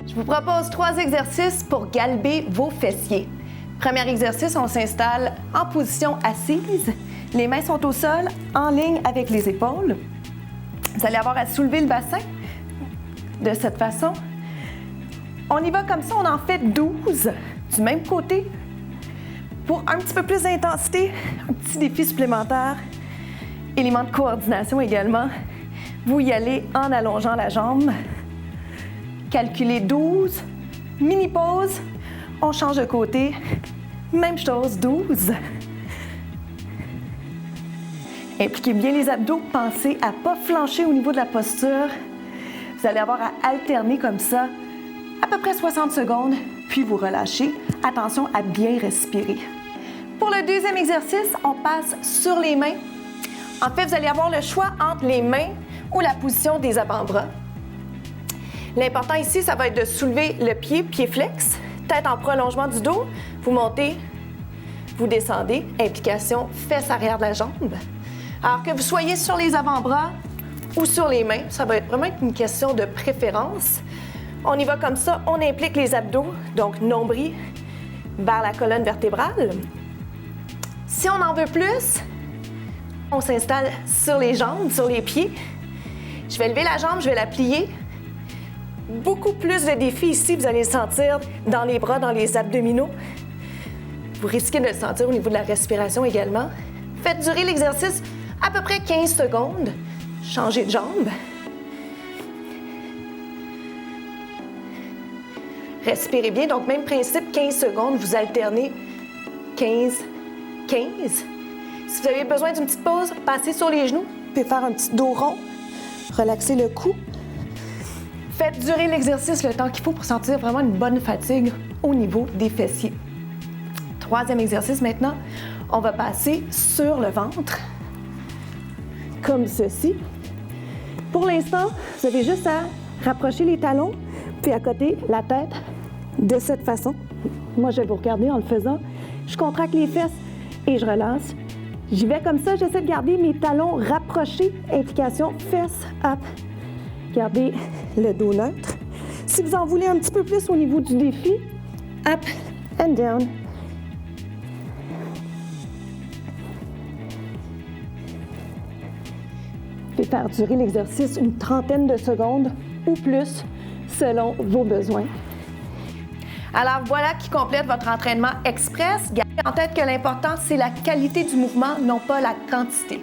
Je vous propose 3 exercices pour galber vos fessiers. Premier exercice, on s'installe en position assise. Les mains sont au sol, en ligne avec les épaules. Vous allez avoir à soulever le bassin de cette façon. On y va comme ça, on en fait 12 du même côté. Pour un petit peu plus d'intensité, un petit défi supplémentaire, élément de coordination également, vous y allez en allongeant la jambe. Calculez 12, mini-pause, on change de côté, même chose, 12. Impliquez bien les abdos, pensez à ne pas flancher au niveau de la posture. Vous allez avoir à alterner comme ça à peu près 60 secondes, puis vous relâchez. Attention à bien respirer. Pour le deuxième exercice, on passe sur les mains. En fait, vous allez avoir le choix entre les mains ou la position des avant-bras. L'important ici, ça va être de soulever le pied flex, tête en prolongement du dos. Vous montez, vous descendez, implication fesse arrière de la jambe. Alors que vous soyez sur les avant-bras ou sur les mains, ça va être vraiment une question de préférence. On y va comme ça, on implique les abdos, donc nombril vers la colonne vertébrale. Si on en veut plus, on s'installe sur les jambes, sur les pieds. Je vais lever la jambe, je vais la plier. Beaucoup plus de défis ici, vous allez le sentir dans les bras, dans les abdominaux. Vous risquez de le sentir au niveau de la respiration également. Faites durer l'exercice à peu près 15 secondes. Changez de jambe. Respirez bien, donc même principe, 15 secondes, vous alternez 15, 15. Si vous avez besoin d'une petite pause, passez sur les genoux, vous pouvez faire un petit dos rond, relaxer le cou. Faites durer l'exercice le temps qu'il faut pour sentir vraiment une bonne fatigue au niveau des fessiers. Troisième exercice maintenant, on va passer sur le ventre, comme ceci. Pour l'instant, vous avez juste à rapprocher les talons, puis accoter la tête de cette façon. Moi, je vais vous regarder en le faisant. Je contracte les fesses et je relâche. J'y vais comme ça, j'essaie de garder mes talons rapprochés. Implication fesses, up. Gardez le dos neutre. Si vous en voulez un petit peu plus au niveau du défi, up and down. Faites faire durer l'exercice une trentaine de secondes ou plus selon vos besoins. Alors voilà qui complète votre entraînement express. Gardez en tête que l'important, c'est la qualité du mouvement, non pas la quantité.